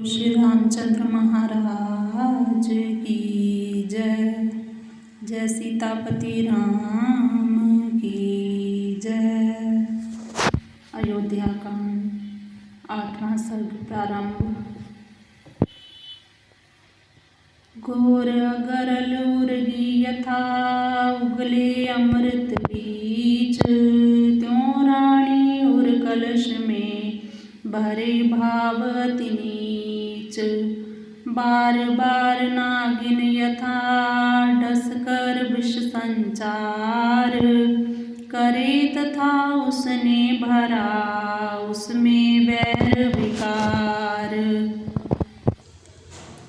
श्री रामचंद्र महाराज की जय। जय सीतापति राम की जय। अयोध्या कांड 8वां सर्ग प्रारंभ। घोर अगरल उर्गी यथा उगले अमृत बीच, त्यों रानी उर कलश में भरे भावति नीच। बार बार नागिन यथा डस कर विष संचार, करे तथा उसने भरा उसमें वैर विकार।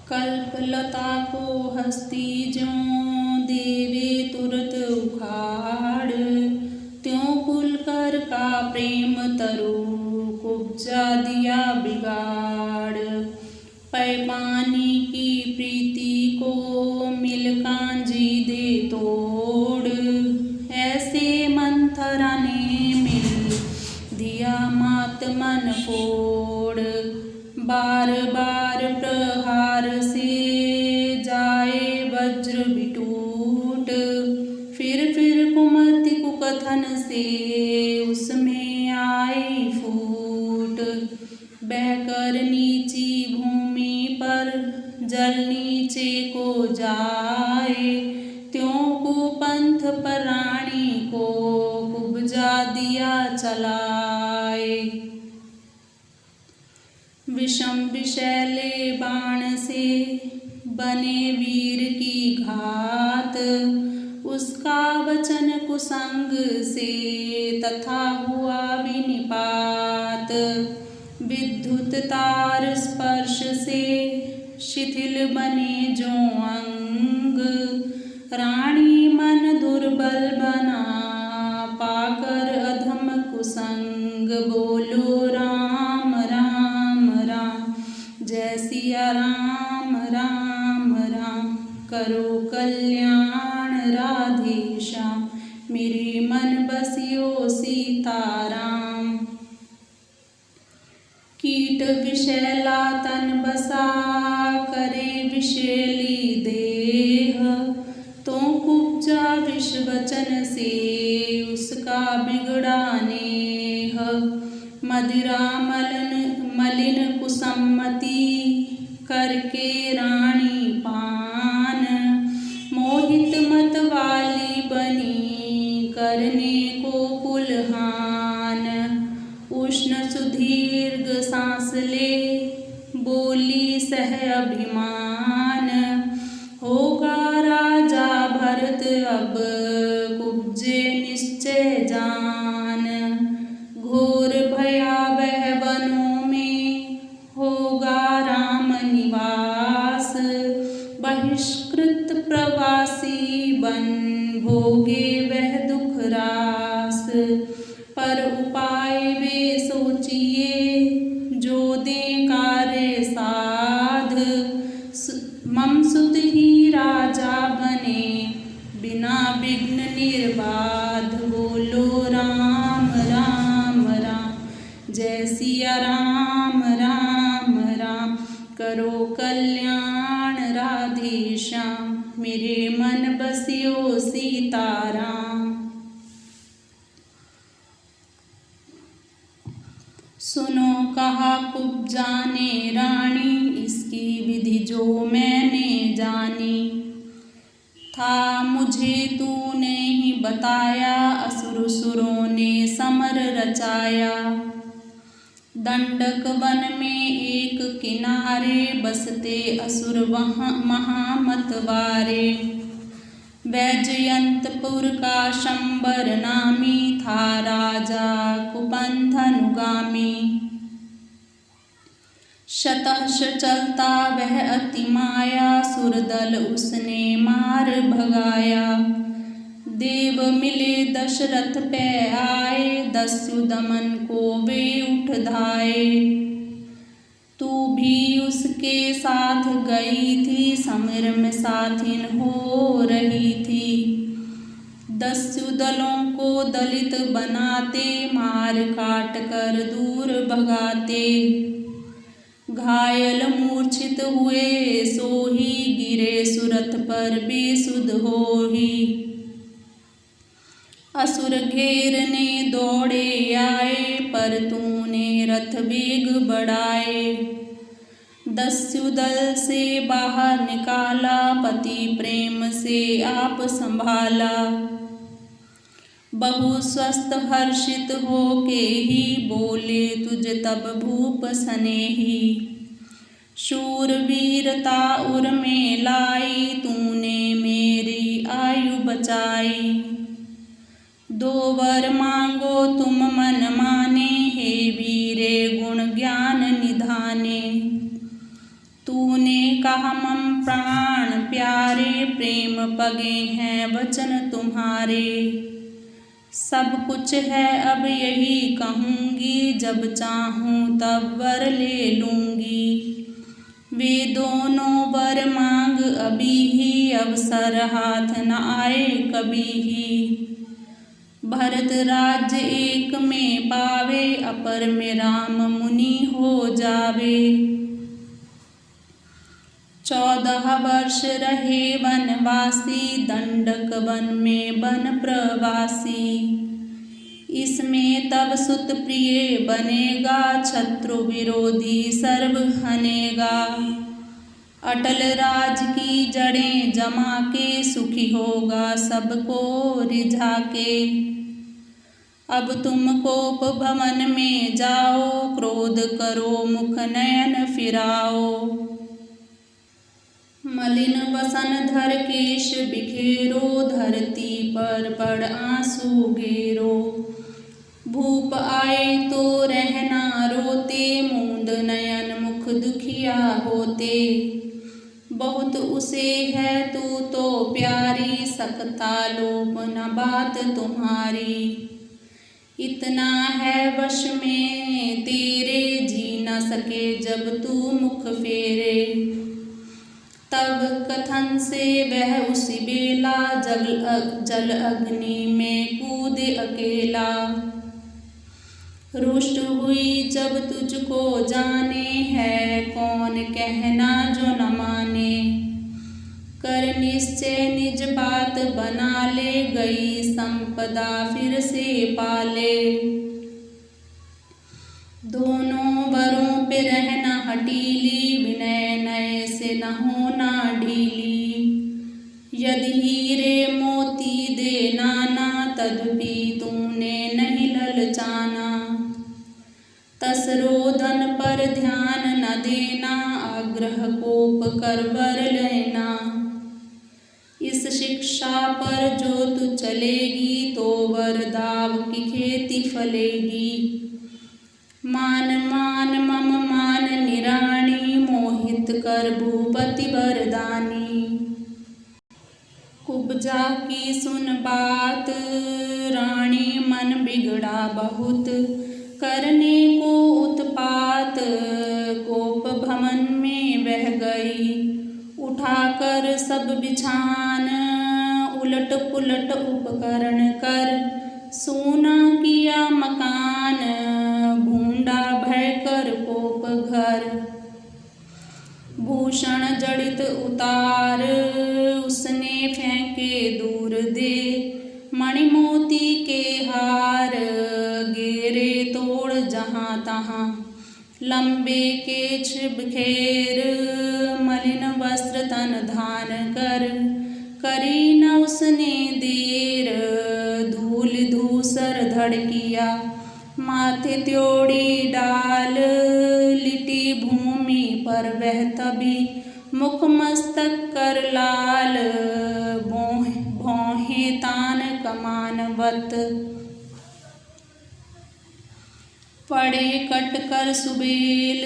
कल्पलता को हस्ती ज्यों देवे तुरत उखाड़, त्यों कुलकर का प्रेम तरु कुब्जा दिया बिगाड़। पै पानी की प्रीति को मिल कांजी दे तोड़, ऐसे मंथरा ने मिल दिया मात मन फोड़। बार बार प्रहार से जाए वज्र बिटूट, फिर कुमति कुकथन से उसमें आई फूट। बहकर नीची भूमि पर जल नीचे को जाए, त्यों कुपंथ पर रानी को कुब्जा दिया चलाए। विषम विषैले बाण से बने वीर की घात, उसका वचन कुसंग से तथा हुआ विनिपात। विद्युत तार स्पर्श से शिथिल बने जो अंग, रानी मन दुर्बल बना पाकर अधम कुसंग। बोलो राम राम राम, जय सिया राम राम राम। करो कल्याण राधे श्याम, मेरे मन बसियो सीताराम। कीट विषैला तन बसा करे विषैली देह, तो कुब्जा विष वचन से उसका बिगड़ा नेह। मदिरा मलिन कुसम्मति करके रानी पान, मोहित मत वाली बनी करने को कुलहान। उष्ण सुदीर्घ सांस ले बोली सह अभिमान, होगा राजा भरत अब कुब्जे निश्चय जान। घोर भयावह वनों में होगा राम निवास, बहिष्कृत प्रवासी बन भोगे वह दुख रास। पर उपाय वे सोचिए जो दे कार्य साध, मम सुत ही राजा बने बिना विघ्न निर्बाध। बोलो राम राम राम, जय सिया राम राम राम। करो कल्याण राधे श्याम, मेरे मन बसियो सीताराम। सुनो कहा कुब्जा ने रानी, इसकी विधि जो मैंने जानी। था मुझे तूने ही बताया, असुर सुरों ने समर रचाया। दंडक वन में एक किनारे बसते असुर वहाँ महामतवारे। वैजयंतपुर का शंबर नामी था राजा कुपंथनुगामी। शतश चलता वह अति माया, सुरदल उसने मार भगाया। देव मिले दशरथ पे आए, दस्यु दमन को वे उठ धाए। तू भी उसके साथ गई थी, समर में साथिन हो रही थी। दस्यु दलों को दलित बनाते, मार काट कर दूर भगाते। घायल मूर्छित हुए सोही, गिरे सुरथ पर बेसुध होही। असुर घेरने दौड़े आए, पर तूने रथ वेग बढ़ाए। दस्युदल से बाहर निकाला, पति प्रेम से आप संभाला। बहु स्वस्थ हर्षित हो के ही, बोले तुझ तब भूप स्नेही। शूरवीरता उर में लाई, तूने मेरी आयु बचाई। दो वर मांगो तुम मन माने, हे वीरे गुण ज्ञान निधाने। तूने कहा मम प्राण प्यारे, प्रेम पगे हैं वचन तुम्हारे। सब कुछ है अब यही कहूँगी, जब चाहूँ तब वर ले लूँगी। वे दोनों वर मांग अभी ही, अवसर हाथ न आए कभी ही। भरत राज्य एक में पावे, अपर में राम मुनि हो जावे। 14 वर्ष रहे वनवासी, दंडक वन में वन प्रवासी। इसमें तब सुत प्रिय बनेगा, शत्रु विरोधी सर्व हनेगा। अटल राज की जड़ें जमा के, सुखी होगा सबको रिझा के। अब तुम कोप भवन में जाओ, क्रोध करो मुख नयन फिराओ। मलिन वसन धर केश बिखेरो, धरती पर पड़ आंसू गेरो। भूप आए तो रहना रोते, मूंद नयन मुख दुखिया होते। बहुत उसे है तू तो प्यारी, सकता लोप न बात तुम्हारी। इतना है वश में तेरे, जी न सके जब तू मुख फेरे। तब कथन से वह उसी बेला, जल अग्नि में कूदे अकेला। रुष्ट हुई जब तुझको जाने, है कौन कहना जो न माने। कर निश्चय निज बात बना ले, गई संपदा फिर से पाले। दोनों वरों पे रहना हटीली, विनय नय से न होना ढीली। यदि हीरे मोती दे नाना, तदपि तूने नहीं ललचाना। तस रोदन पर ध्यान न देना, आग्रह कोप कर वर लेना। इस शिक्षा पर जो तू चलेगी, तो वर दाव की खेती फलेगी। मान मान मम मान निराणी, मोहित कर भूपति वरदानी। कुब्जा की सुन बात, रानी मन बिगड़ा बहुत। करने को उत्पात, कोप भवन में बह गई। उठाकर सब बिछान, उलट पुलट उपकरण कर। सोना किया मकान, भूंडा भय कर कोप घर। भूषण जड़ित उतार, उसने फेंके दूर दे। मणि मोती के हार, गेरे तोड़ जहाँ तहाँ। लंबे केछ बिखेर, मलिन वस्त्र तन धान कर। करी न उसने देर, धूल धूसर धड़ किया। माथे त्योड़ी डाल, लिटी भूमि पर वह तभी। मुख मस्तक कर लाल, भौहें तान कमानवत। पड़े कट कर सुबेल,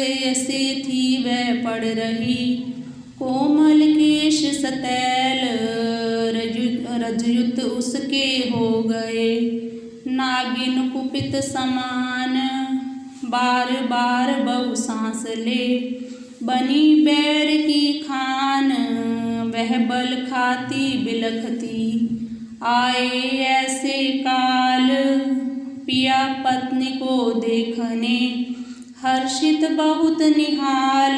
ऐसे थी वह पड़ रही। कोमल केश सतैल, रजयुत उसके हो गए। नागिन कुपित समान, बार बार बहु सांस ले। बनी बैर की खान, वह बल खाती बिलखती। आए ऐसे काल, पिया पत्नी को देखने। हर्षित बहुत निहाल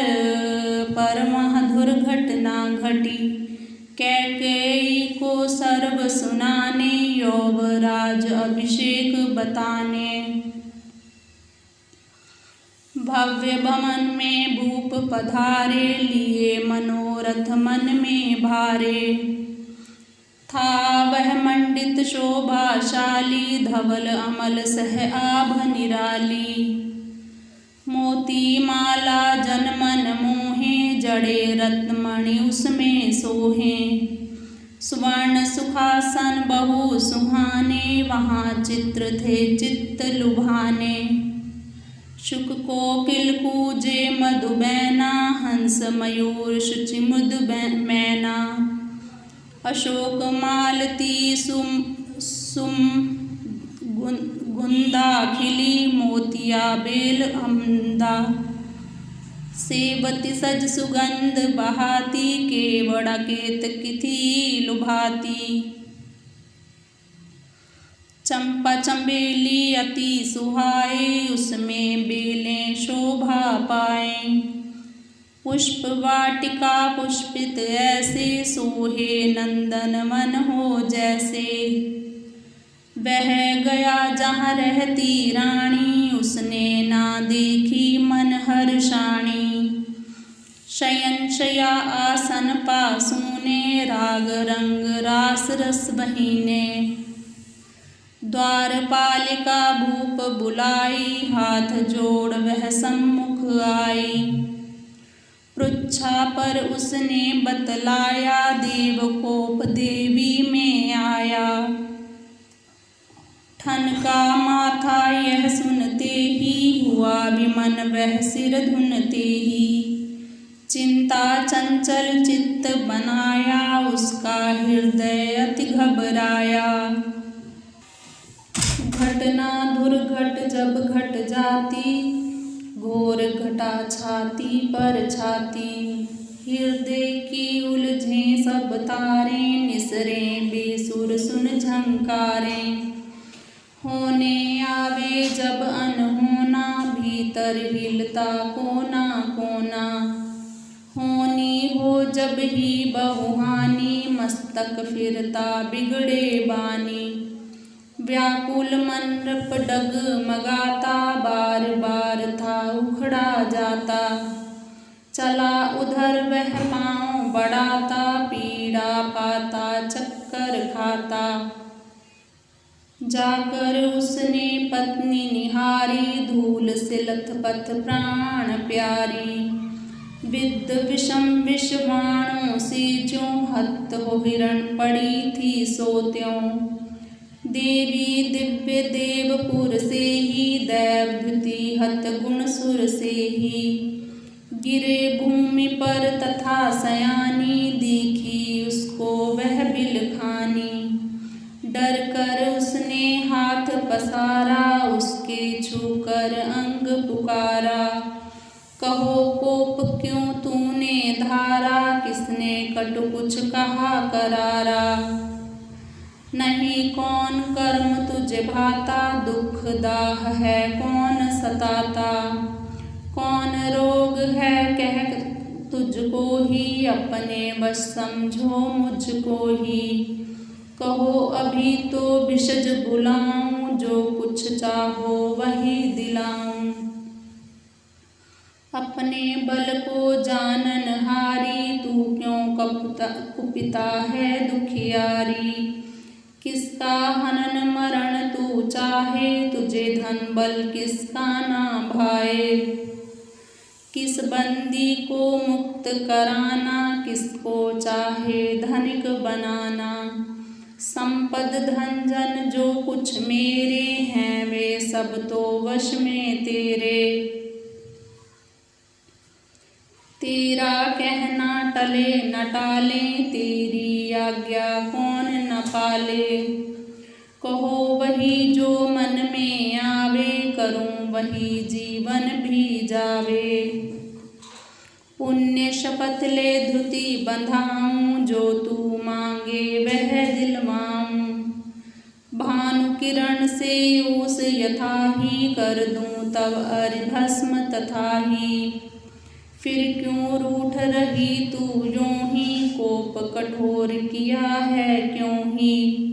पर मधुर घटना घटी। कैकेयी को सर्व सुनाने यौवराज अभिषेक बताने। भव्य भवन में भूप पधारे लिए मनोरथ मन में भारे। था वह मंडित शोभाशाली धवल अमल सह आभ निराली। मोती माला जनमन मोहे जड़े रत्नमणि उसमें सोहे। सुवर्ण सुखासन बहु सुहाने वहाँ चित्र थे चित्त लुभाने। शुक कोकिल कूजे मधुबैना हंस मयूर शुचि मुद मैना। अशोक मालती सुम गुंदा खिली मोतिया बेल अमदा। सेवती सज सुगंध बहाती केवड़ा केतकी थी लुभाती। चंपा चंबेली अति सुहाए उसमें बेलें शोभा पाए। पुष्प वाटिका पुष्पित ऐसे सोहे नंदन मन हो जैसे। वह गया जहाँ रहती रानी उसने ना देखी मन हर्षाणी। शयन शया आसन पासूने राग रंग रास रस बहीने। द्वारपालिका भूप बुलाई हाथ जोड़ वह सम्मुख आई। पृच्छा पर उसने बतलाया देवकोप देवी में आया। ठनका माथा यह सुनते ही हुआ विमन वह सिर धुनते ही। चिंता चंचल चित्त बनाया उसका हृदय अति घबराया। घटना दुर्घट जब घट जाती घोर घटा छाती पर छाती। हृदय की उलझे सब तारे निसरे बेसुर सुन झंकारे। होने आवे जब अनहोना भीतर हिलता कोना कोना। होनी हो जब ही बहुहानी मस्तक फिरता बिगड़े बानी। व्याकुल मंडप डगमगाता बार बार था उखड़ा जाता। चला उधर वह पाँव बढ़ाता पीड़ा पाता चक्कर खाता। जाकर उसने पत्नी निहारी धूल से लथपथ प्राण प्यारी। विद्ध विषम विषवाणों से ज्यों हत हो हिरण पड़ी थी सोत्यों। देवी दिव्य देवपुर से ही दैवधुति हत गुण सुर से ही। गिरे भूमि पर तथा सयानी देखी उसको वह बिलखानी। डर कर उसने हाथ पसारा उसके छूकर अंग पुकारा। कहो कोप क्यों तूने धारा किसने कटु कुछ कहा करारा। नहीं कौन कर्म तुझे भाता दुख दाह है कौन सताता। कौन रोग है कह तुझको ही अपने वश समझो मुझको ही। कहो अभी तो भिषज बुलाऊं जो कुछ चाहो वही दिलाऊं। अपने बल को जानन हारी तू क्यों कुपिता है दुखियारी। किसका हनन मरण तू चाहे तुझे धन बल किसका ना भाए। किस बंदी को मुक्त कराना किसको चाहे धनिक बनाना। संपद धन जन जो कुछ मेरे हैं वे सब तो वश में तेरे। तेरा कहना टले न टाले तेरी आज्ञा कौन न पाले। कहो वही जो मन में आवे करूं वही जीवन भी जावे। पुण्य शपथ ले धृति बंधाऊं जो तू मांगे वह दिलवाऊं। भानु किरण से ओस यथा ही कर दूं तब अरिभस्म तथाहि। फिर क्यों रूठ रही तू यूं ही, कोप कठोर किया है क्यों ही।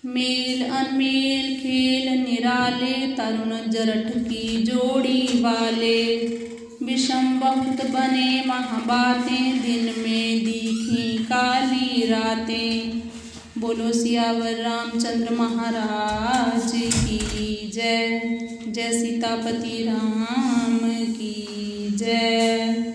मेल अनमेल खेल निराले, तरुण जरठ की जोड़ी वाले। विषम बहुत बने महाबातें, दिन में दिखी काली रातें। बोलो सियावर रामचंद्र महाराज की जय। जय सीतापति राम की जय।